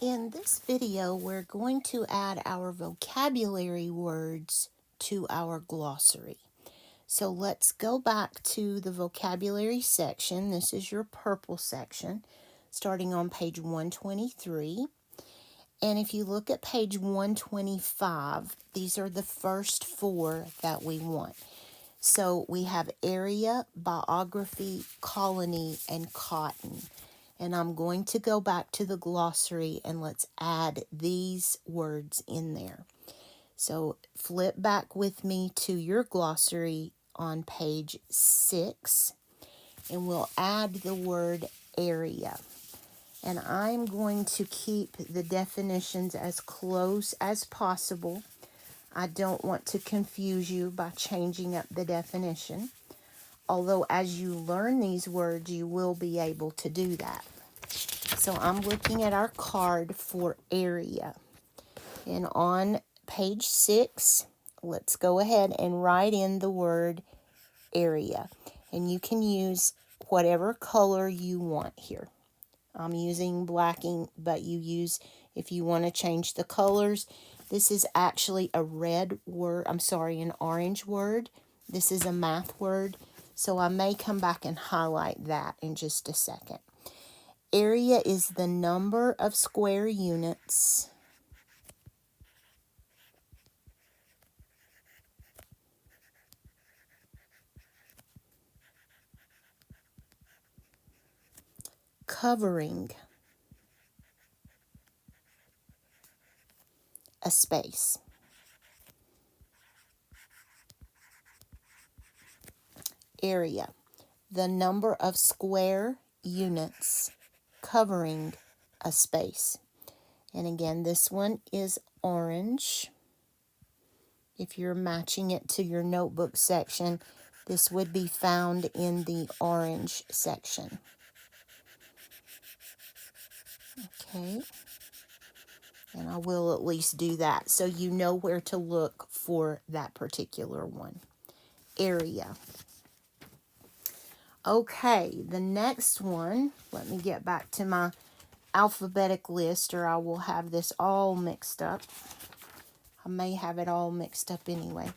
In this video, we're going to add our vocabulary words to our glossary. So let's go back to the vocabulary section. This is your purple section, starting on page 123. And if you look at page 125, these are the first four that we want. So we have area, biography, colony, and cotton. And I'm going to go back to the glossary and let's add these words in there. So flip back with me to your glossary on page 6 and we'll add the word area. And I'm going to keep the definitions as close as possible. I don't want to confuse you by changing up the definition. Although as you learn these words, you will be able to do that. So I'm looking at our card for area. And on page 6, let's go ahead and write in the word area. And you can use whatever color you want here. I'm using black ink, but you use, if you want to change the colors, this is actually a red word, an orange word. This is a math word. So I may come back and highlight that in just a second. Area is the number of square units covering a space. Area, the number of square units covering a space. And again, this one is orange. If you're matching it to your notebook section, this would be found in the orange section. Okay. And I will at least do that so you know where to look for that particular one. Area. Okay, the next one, let me get back to my alphabetic list or I will have this all mixed up. I may have it all mixed up anyway.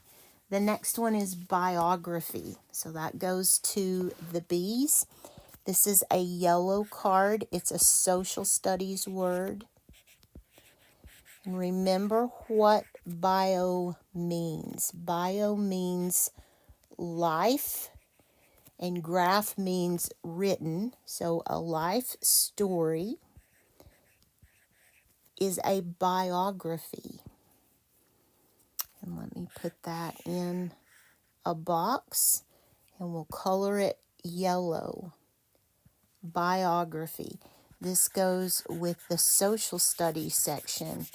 The next one is biography. So that goes to the B's. This is a yellow card. It's a social studies word. And remember what bio means. Bio means life, and graph means written. So a life story is a biography. And let me put that in a box, and we'll color it yellow. Biography. This goes with the social studies section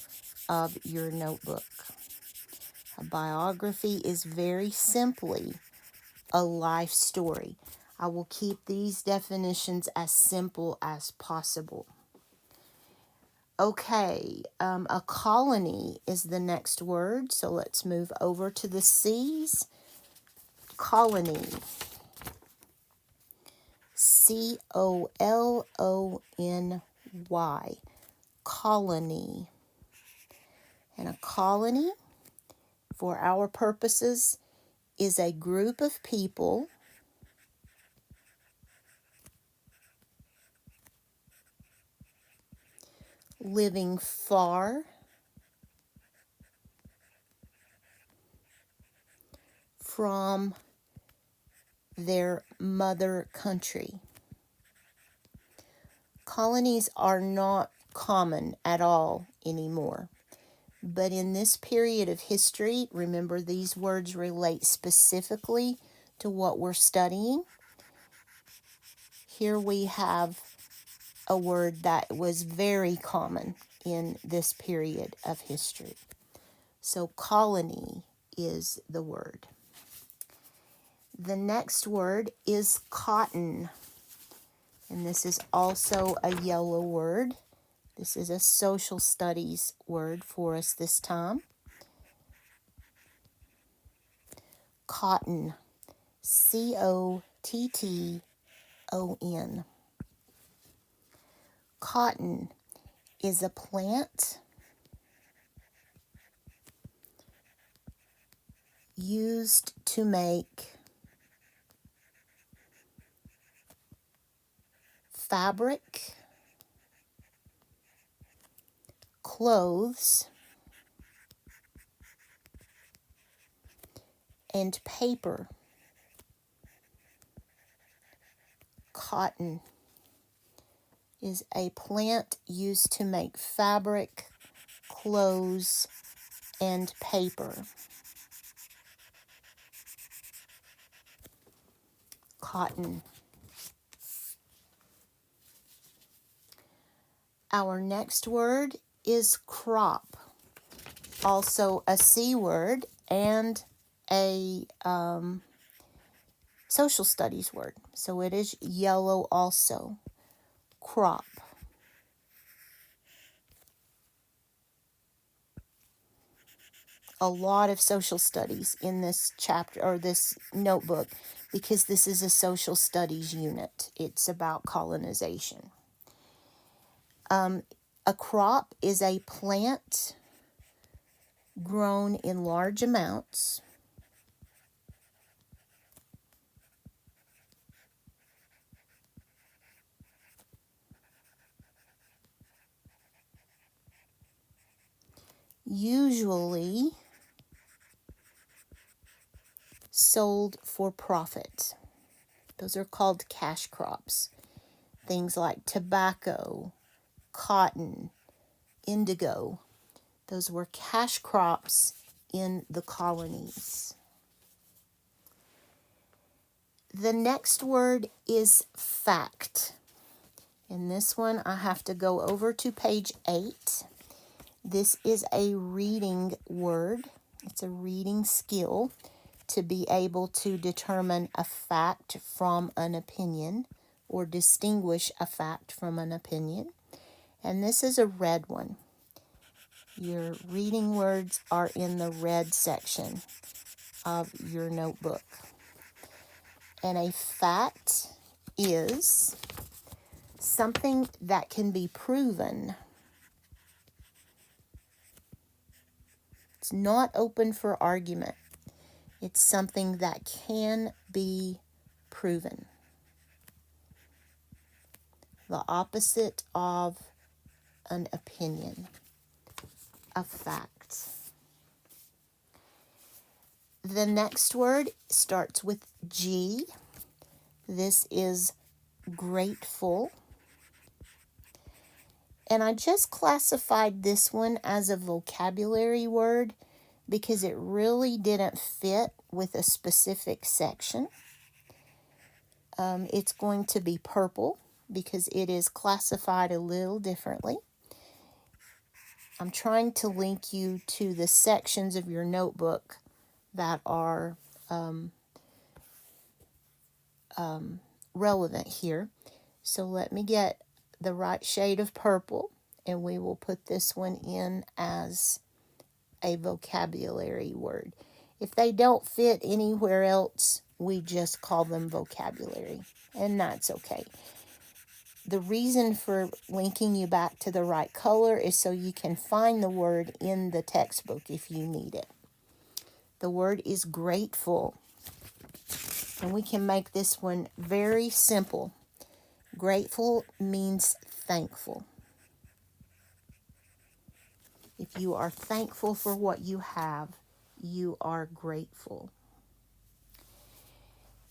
of your notebook. A biography is very simply a life story. I will keep these definitions as simple as possible. Okay, a colony is the next word, so let's move over to the C's. Colony. C-O-L-O-N-Y. Colony. And a colony, for our purposes, is a group of people living far from their mother country. Colonies are not common at all anymore. But in this period of history, remember these words relate specifically to what we're studying. Here we have a word that was very common in this period of history. So colony is the word. The next word is cotton. And this is also a yellow word. This is a social studies word for us this time. Cotton. C-O-T-T-O-N. Cotton is a plant used to make fabric, clothes, and paper. Cotton is a plant used to make fabric, clothes, and paper. Cotton. Our next word is crop, also a C word and a social studies word. So it is yellow also. Crop. A lot of social studies in this chapter or this notebook because this is a social studies unit. It's about colonization. A crop is a plant grown in large amounts usually sold for profit. Those are called cash crops. Things like tobacco, cotton, indigo. Those were cash crops in the colonies. The next word is fact. In this one, I have to go over to page 8. This is a reading word. It's a reading skill to be able to determine a fact from an opinion or distinguish a fact from an opinion. And this is a red one. Your reading words are in the red section of your notebook. And a fact is something that can be proven. It's not open for argument. It's something that can be proven. The opposite of an opinion, a fact. The next word starts with G. This is grateful. And I just classified this one as a vocabulary word because it really didn't fit with a specific section. It's going to be purple because it is classified a little differently. I'm trying to link you to the sections of your notebook that are relevant here. So let me get the right shade of purple, and we will put this one in as a vocabulary word. If they don't fit anywhere else, we just call them vocabulary, and that's okay. The reason for linking you back to the right color is so you can find the word in the textbook if you need it. The word is grateful, and we can make this one very simple. Grateful means thankful. If you are thankful for what you have, you are grateful.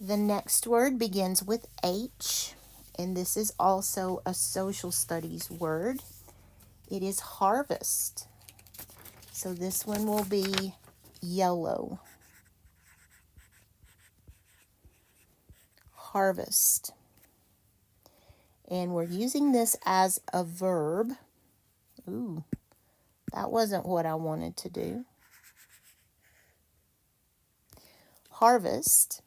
The next word begins with H, and this is also a social studies word. It is harvest. So this one will be yellow. Harvest. And we're using this as a verb. Ooh, that wasn't what I wanted to do. Harvest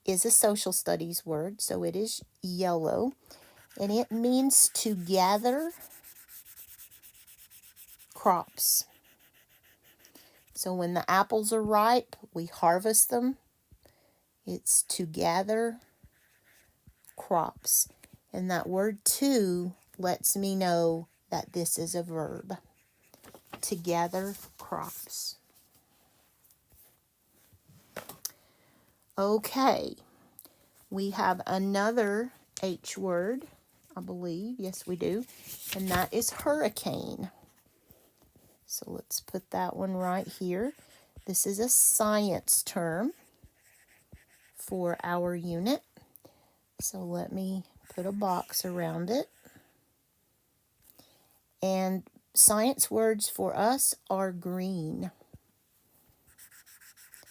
is a social studies word, so it is yellow, and it means to gather crops. So when the apples are ripe, we harvest them. It's to gather crops. And that word to lets me know that this is a verb. To gather crops. Okay, we have another H word, I believe. Yes, we do. And that is hurricane. So let's put that one right here. This is a science term for our unit. So let me put a box around it. And science words for us are green.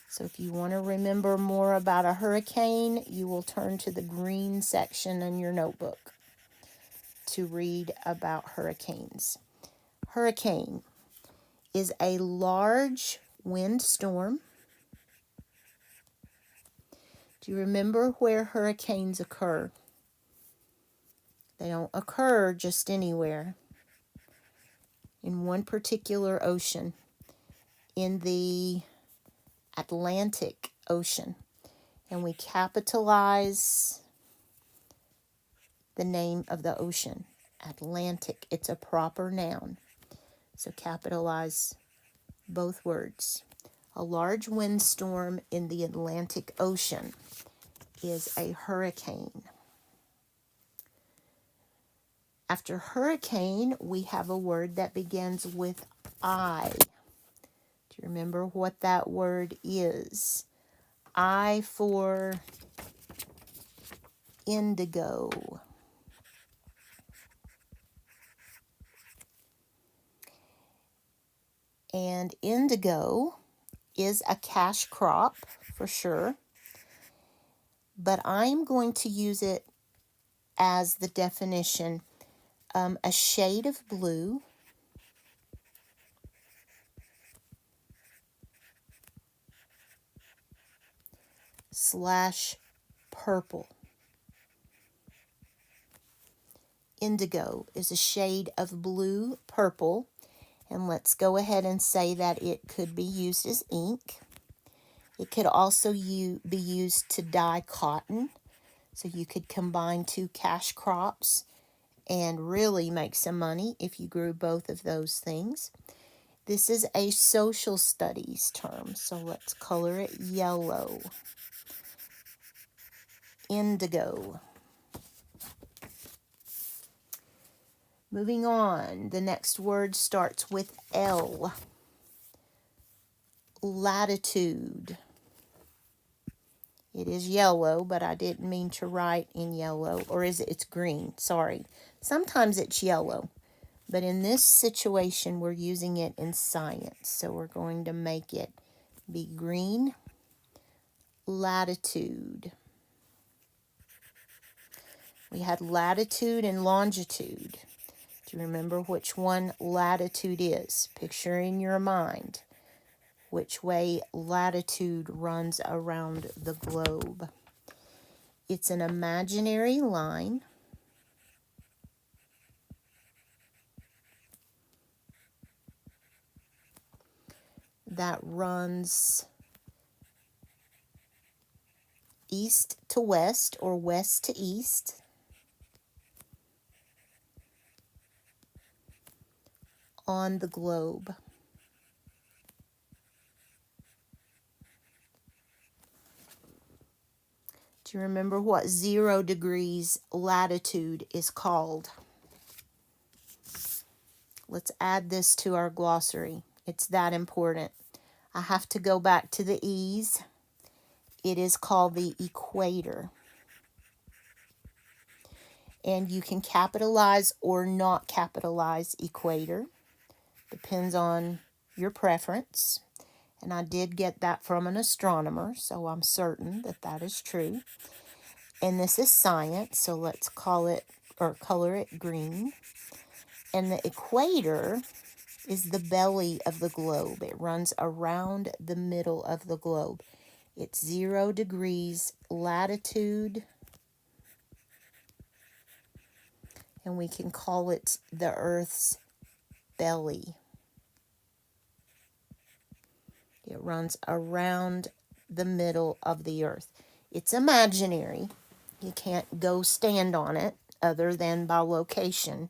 So if you want to remember more about a hurricane, you will turn to the green section in your notebook to read about hurricanes. Hurricane is a large windstorm. Do you remember where hurricanes occur? They don't occur just anywhere. In one particular ocean, in the Atlantic Ocean. And we capitalize the name of the ocean, Atlantic. It's a proper noun. So capitalize both words. A large windstorm in the Atlantic Ocean is a hurricane. After hurricane, we have a word that begins with I. Do you remember what that word is? I for indigo. And indigo is a cash crop for sure. But I'm going to use it as the definition, a shade of blue / purple. Indigo is a shade of blue purple. And let's go ahead and say that it could be used as ink. It could also be used to dye cotton. So you could combine two cash crops and really make some money if you grew both of those things. This is a social studies term. So let's color it yellow. Indigo. Moving on, the next word starts with L. Latitude. It is yellow, but I didn't mean to write in yellow. Or is it? It's green. Sorry. Sometimes it's yellow. But in this situation, we're using it in science. So we're going to make it be green. Latitude. We had latitude and longitude. Do you remember which one latitude is? Picture in your mind which way latitude runs around the globe. It's an imaginary line that runs east to west or west to east on the globe. Do you remember what 0 degrees latitude is called? Let's add this to our glossary. It's that important. I have to go back to the E's. It is called the equator. And you can capitalize or not capitalize equator. Depends on your preference. And I did get that from an astronomer, so I'm certain that that is true. And this is science, so let's call it or color it green. And the equator is the belly of the globe. It runs around the middle of the globe. It's 0 degrees latitude. And we can call it the Earth's belly. It runs around the middle of the Earth. It's imaginary. You can't go stand on it other than by location.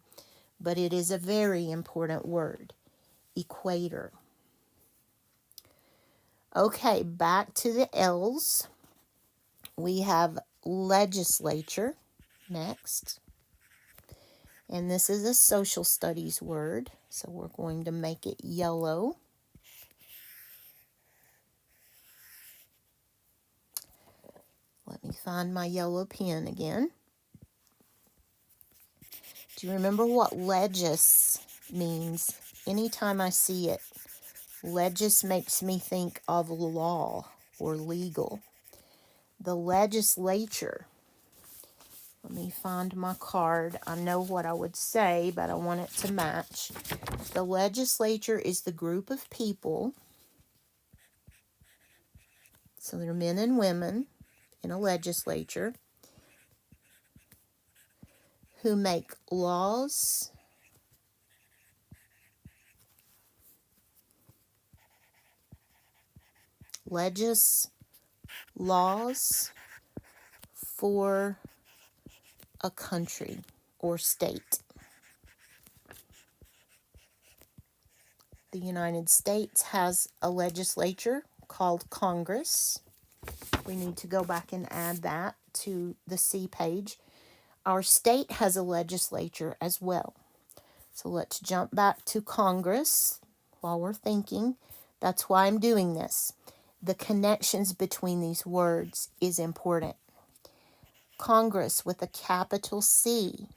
but it is a very important word. Equator. Okay, back to the L's. We have legislature next. And this is a social studies word, so we're going to make it yellow. Let me find my yellow pen again. Do you remember what legis means? Anytime I see it, legis makes me think of law or legal. The legislature. Let me find my card. I know what I would say, but I want it to match. The legislature is the group of people, so they're men and women in a legislature, who make laws, laws for a country or state. The United States has a legislature called Congress. We need to go back and add that to the C page. Our state has a legislature as well. So let's jump back to Congress while we're thinking. That's why I'm doing this. The connections between these words is important. Congress with a capital C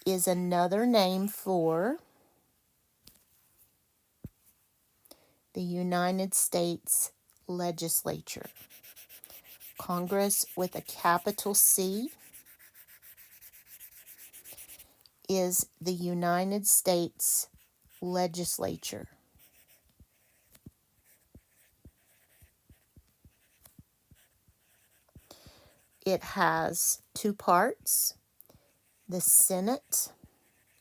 is another name for the United States legislature. Congress with a capital C is the United States legislature. It has two parts, the Senate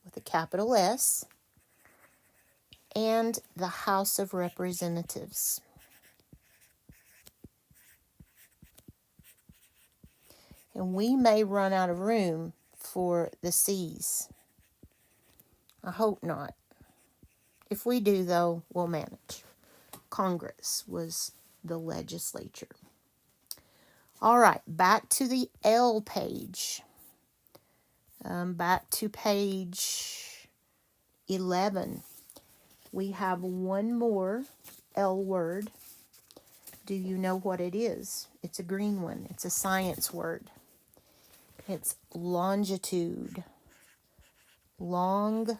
with a capital S and the House of Representatives. And we may run out of room for the C's. I hope not. If we do, though, we'll manage. Congress was the legislature. All right, back to the L page. Back to page 11. We have one more L word. Do you know what it is? It's a green one. It's a science word. It's longitude. Long-I-tude.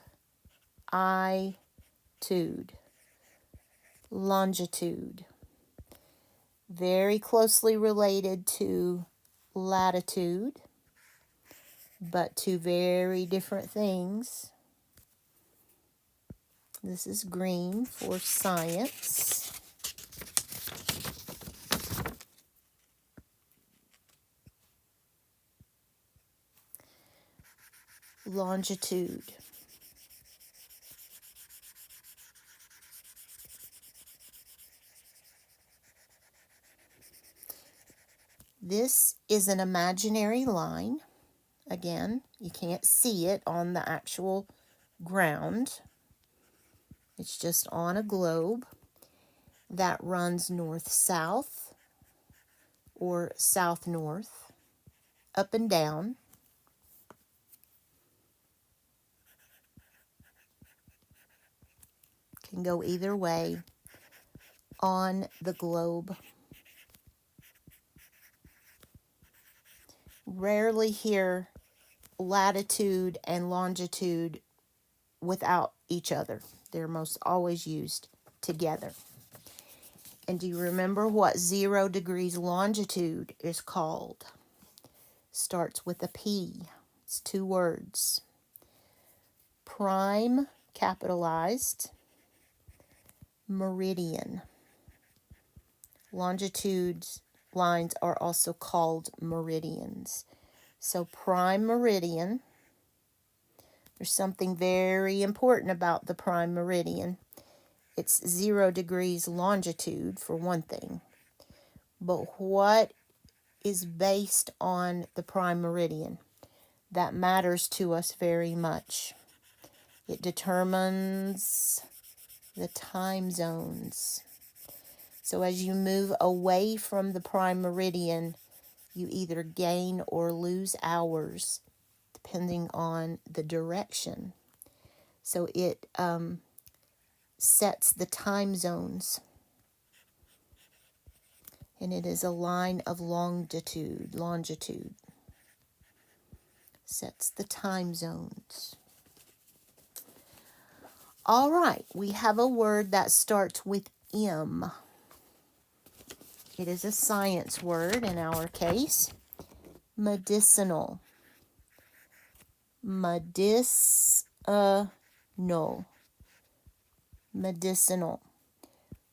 Longitude. Very closely related to latitude, but two very different things. This is green for science. Longitude. This is an imaginary line. Again, you can't see it on the actual ground. It's just on a globe that runs north-south or south-north, up and down. Can go either way on the globe. Rarely hear latitude and longitude without each other. They're most always used together. And do you remember what 0 degrees longitude is called? Starts with a P. It's two words. Prime, capitalized, meridian. Longitude lines are also called meridians. So prime meridian. There's something very important about the prime meridian. It's 0 degrees longitude, for one thing. But what is based on the prime meridian? that matters to us very much. It determines the time zones. So as you move away from the prime meridian, you either gain or lose hours, depending on the direction. So it sets the time zones. And it is a line of longitude. Sets the time zones. All right, we have a word that starts with M. It is a science word in our case. Medicinal. Medicinal.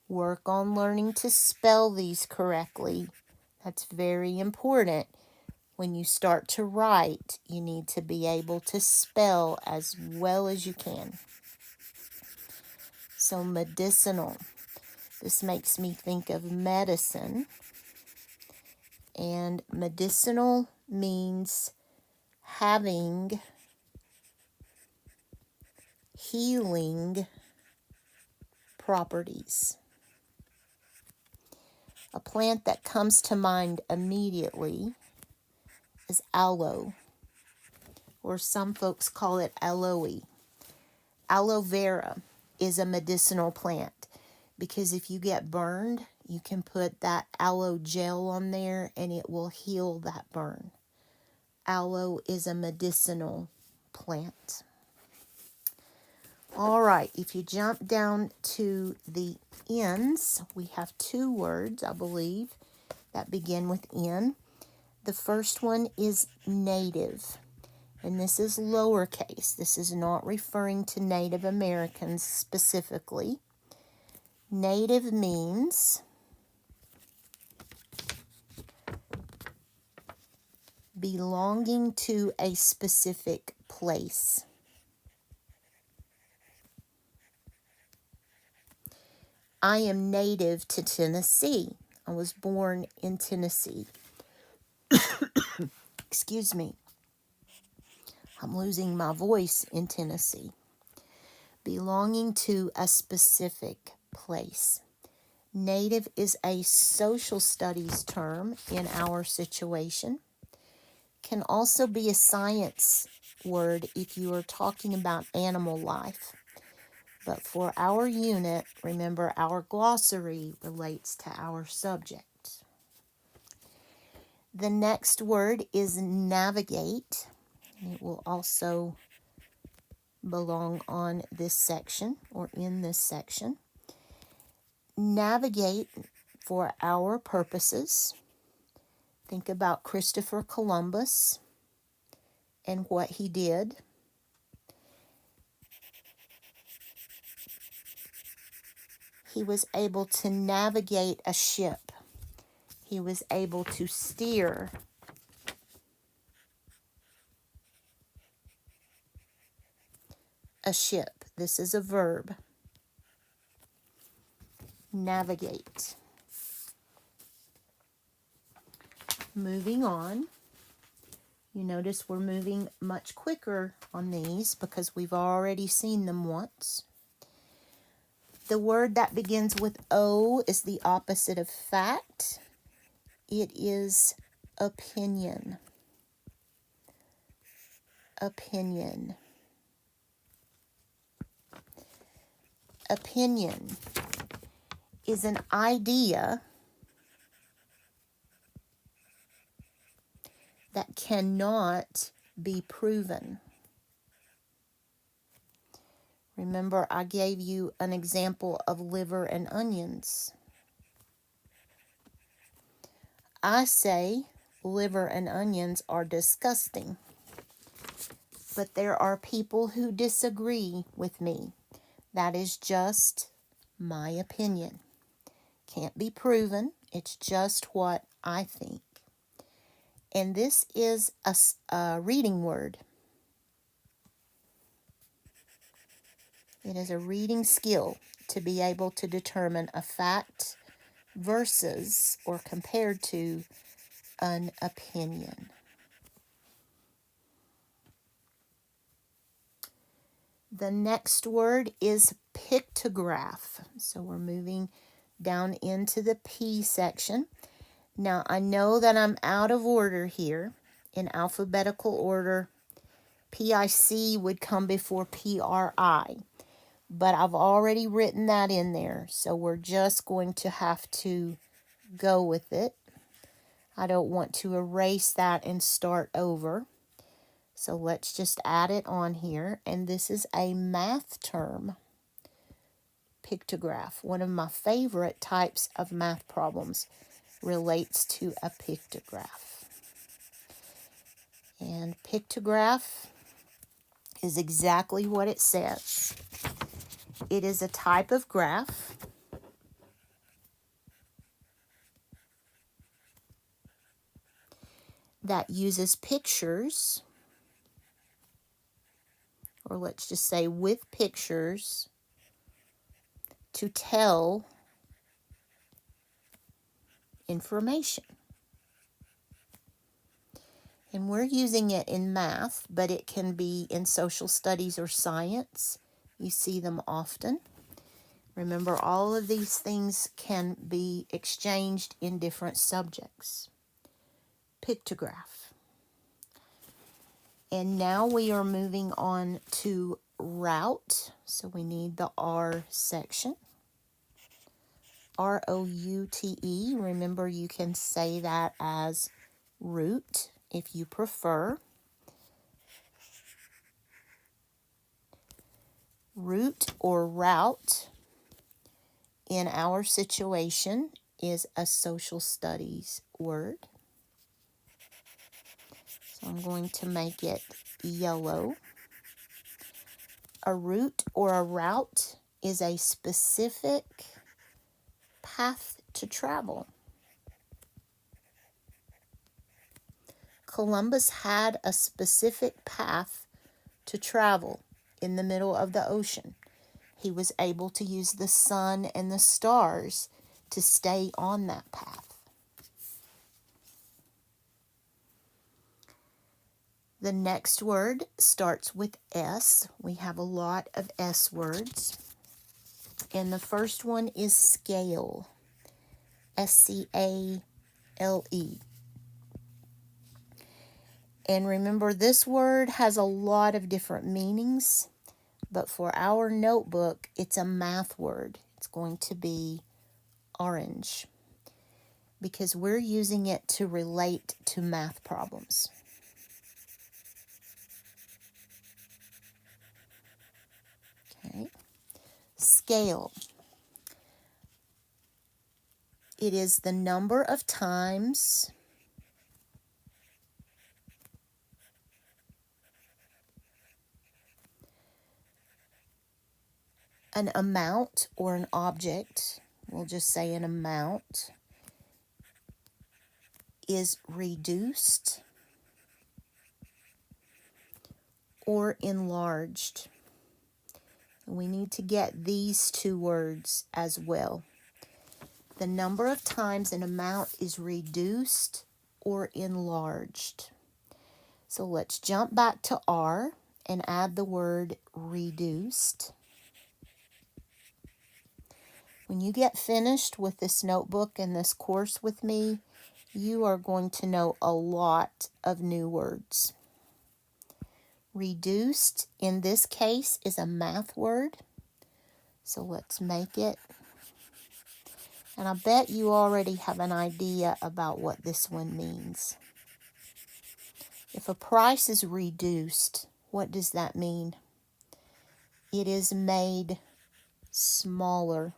Work on learning to spell these correctly. That's very important. When you start to write, you need to be able to spell as well as you can. So medicinal. This makes me think of medicine. And medicinal means having healing properties. A plant that comes to mind immediately is aloe, or some folks call it aloe. Aloe vera is a medicinal plant because if you get burned, you can put that aloe gel on there and it will heal that burn. Aloe is a medicinal plant. All right, if you jump down to the N's, we have two words, I believe, that begin with N. The first one is native, and this is lowercase. This is not referring to Native Americans specifically. Native means belonging to a specific place. I am native to Tennessee. I was born in Tennessee. Excuse me. I'm losing my voice in Tennessee. Belonging to a specific place. Native is a social studies term in our situation. Can also be a science word if you are talking about animal life. But for our unit, remember our glossary relates to our subject. The next word is navigate. It will also belong on this section or in this section. Navigate for our purposes. Think about Christopher Columbus and what he did. He was able to navigate a ship. He was able to steer a ship. This is a verb. Navigate. Moving on. You notice we're moving much quicker on these because we've already seen them once. The word that begins with O is the opposite of fact. It is opinion. Opinion. Opinion is an idea that cannot be proven. Remember, I gave you an example of liver and onions. I say liver and onions are disgusting, but there are people who disagree with me. That is just my opinion. Can't be proven. It's just what I think. And this is a reading word. It is a reading skill to be able to determine a fact versus or compared to an opinion. The next word is pictograph. So we're moving down into the P section. Now I know that I'm out of order here. In alphabetical order, PIC would come before PRI, but I've already written that in there, so we're just going to have to go with it. I don't want to erase that and start over. So let's just add it on here. And this is a math term, pictograph. One of my favorite types of math problems relates to a pictograph. And pictograph is exactly what it says. It is a type of graph that uses pictures, or let's just say with pictures, to tell information. And we're using it in math, but it can be in social studies or science. You see them often. Remember, all of these things can be exchanged in different subjects. Pictograph. And now we are moving on to route. So we need the R section. R-O-U-T-E. Remember, you can say that as route if you prefer. Route or route in our situation is a social studies word. So I'm going to make it yellow. A route or a route is a specific path to travel. Columbus had a specific path to travel in the middle of the ocean. He was able to use the sun and the stars to stay on that path. The next word starts with S. We have a lot of S words. And the first one is scale. S-C-A-L-E. And remember, this word has a lot of different meanings, but for our notebook, it's a math word. It's going to be orange because we're using it to relate to math problems. Okay. Scale. It is the number of times an amount or an object, we'll just say an amount, is reduced or enlarged. We need to get these two words as well. The number of times an amount is reduced or enlarged. So let's jump back to R and add the word reduced. When you get finished with this notebook and this course with me, you are going to know a lot of new words. Reduced, in this case, is a math word. So let's make it. And I bet you already have an idea about what this one means. If a price is reduced, what does that mean? It is made smaller.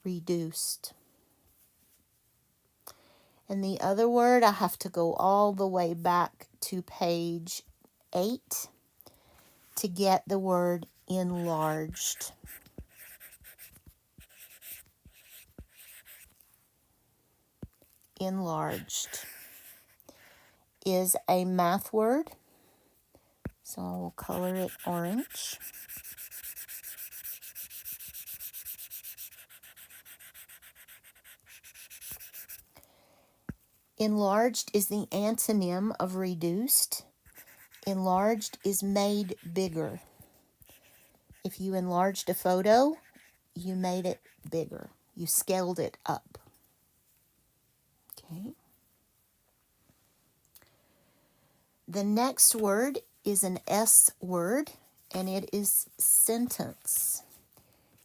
Reduced. And the other word, I have to go all the way back to page 8 to get the word enlarged. Enlarged is a math word, so I will color it orange. Enlarged is the antonym of reduced. Enlarged is made bigger. If you enlarged a photo, you made it bigger. You scaled it up. Okay. The next word is an S word, and it is sentence.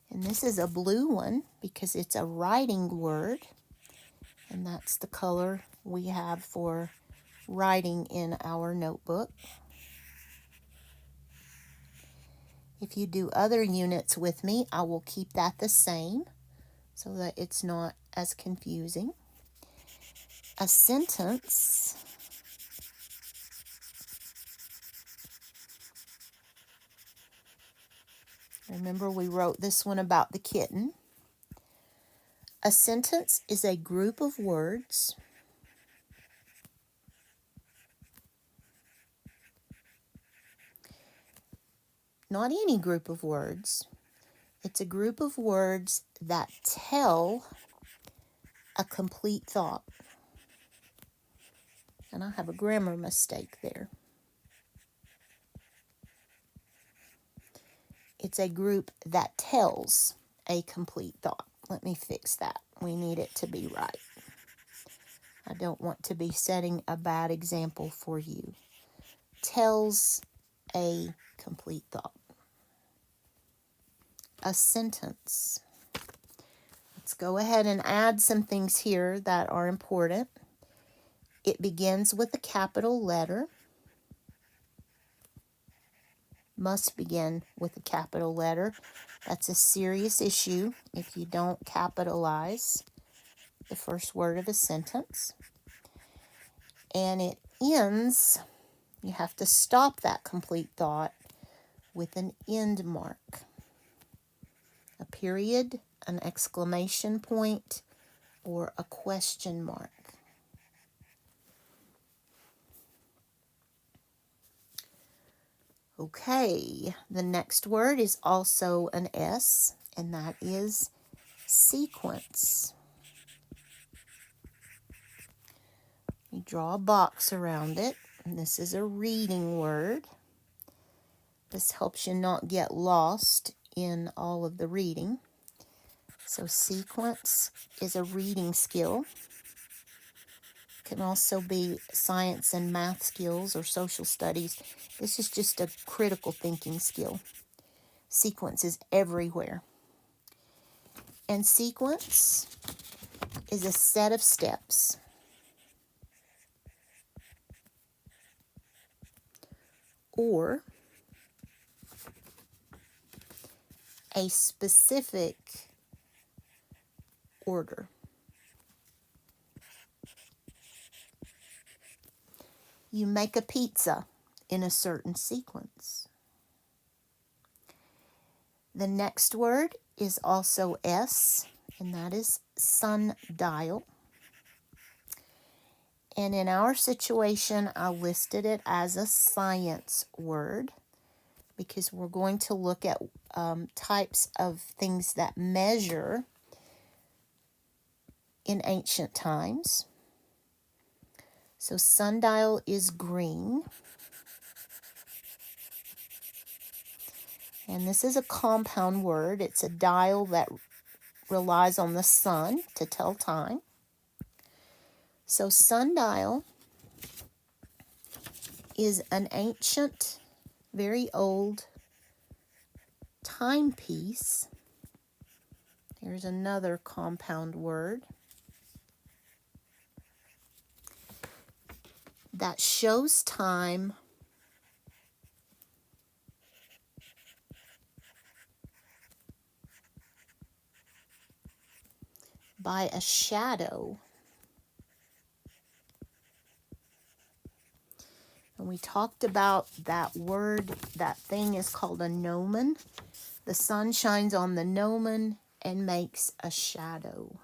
And this is a blue one because it's a writing word, and that's the color we have for writing in our notebook. If you do other units with me, I will keep that the same so that it's not as confusing. A sentence remember, we wrote this one about the kitten. A sentence is a group of words not any group of words. It's a group of words that tell a complete thought. And I have a grammar mistake there. It's a group that tells a complete thought. Let me fix that. We need it to be right. I don't want to be setting a bad example for you. Tells a complete thought. A sentence. Let's go ahead and add some things here that are important. It begins with a capital letter. Must begin with a capital letter. That's a serious issue if you don't capitalize the first word of a sentence. And it ends, you have to stop that complete thought with an end mark. A period, an exclamation point, or a question mark. Okay, the next word is also an S, and that is sequence. You draw a box around it, and this is a reading word. This helps you not get lost in all of the reading. So sequence is a reading skill. Can also be science and math skills or social studies. This is just a critical thinking skill. Sequence is everywhere. And sequence is a set of steps. Or a specific order. You make a pizza in a certain sequence. The next word is also S, and that is sundial. And in our situation, I listed it as a science word because we're going to look at types of things that measure in ancient times. So sundial is green. And this is a compound word. It's a dial that relies on the sun to tell time. So sundial is an ancient, very old timepiece. Here's another compound word that shows time by a shadow. And we talked about that word, that thing is called a gnomon. The sun shines on the gnomon and makes a shadow.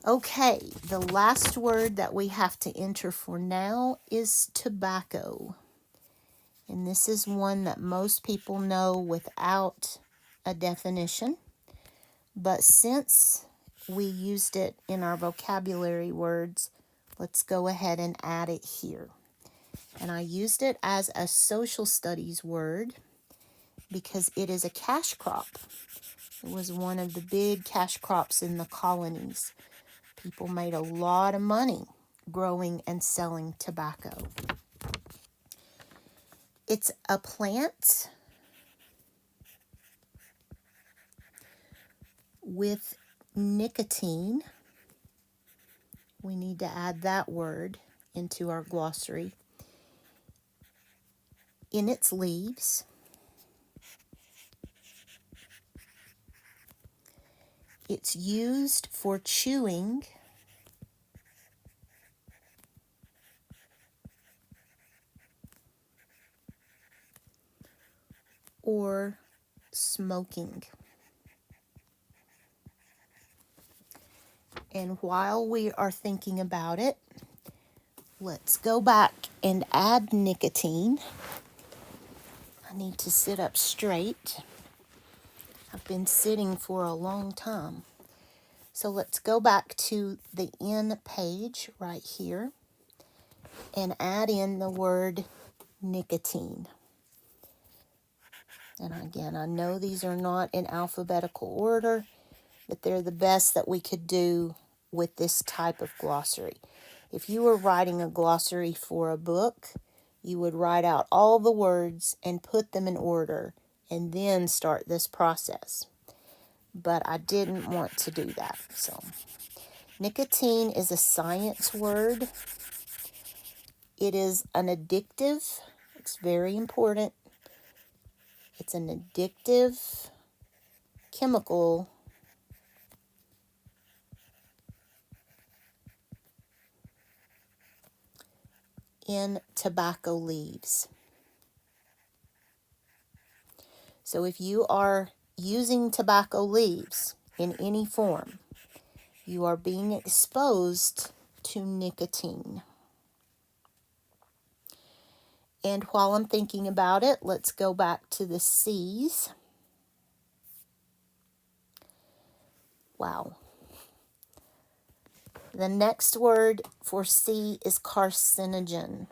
Okay, the last word that we have to enter for now is tobacco. And this is one that most people know without a definition. But since we used it in our vocabulary words, let's go ahead and add it here. And I used it as a social studies word because it is a cash crop. It was one of the big cash crops in the colonies. People made a lot of money growing and selling tobacco. It's a plant with nicotine. We need to add that word into our glossary. In its leaves. It's used for chewing or smoking. And while we are thinking about it, let's go back and add nicotine. I need to sit up straight. I've been sitting for a long time. So let's go back to the in page right here and add in the word nicotine. And again, I know these are not in alphabetical order, but they're the best that we could do with this type of glossary. If you were writing a glossary for a book, you would write out all the words and put them in order and then start this process. But I didn't want to do that. So, nicotine is a science word. It is an addictive. It's very important. It's an addictive chemical in tobacco leaves. So if you are using tobacco leaves in any form, you are being exposed to nicotine. And while I'm thinking about it, let's go back to the C's. Wow. The next word for C is carcinogen.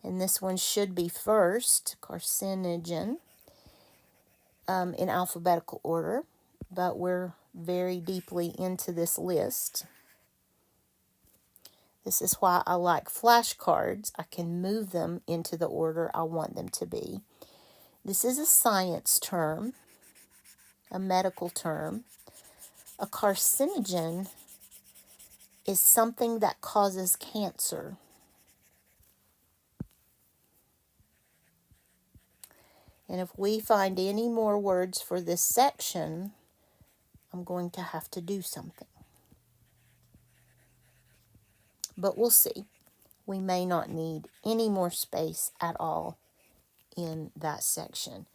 And this one should be first, carcinogen, in alphabetical order. But we're very deeply into this list. This is why I like flashcards. I can move them into the order I want them to be. This is a science term, a medical term. A carcinogen is something that causes cancer. And if we find any more words for this section, I'm going to have to do something. But we'll see. We may not need any more space at all in that section.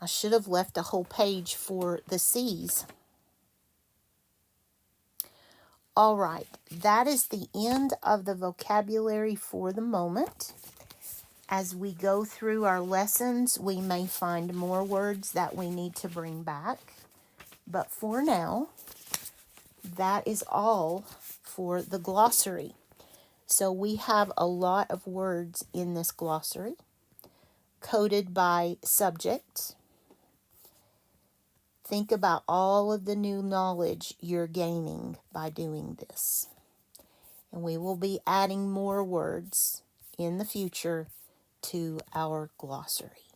I should have left a whole page for the C's. All right, that is the end of the vocabulary for the moment. As we go through our lessons, we may find more words that we need to bring back. But for now, that is all for the glossary. So we have a lot of words in this glossary, coded by subject. Think about all of the new knowledge you're gaining by doing this. And we will be adding more words in the future to our glossary.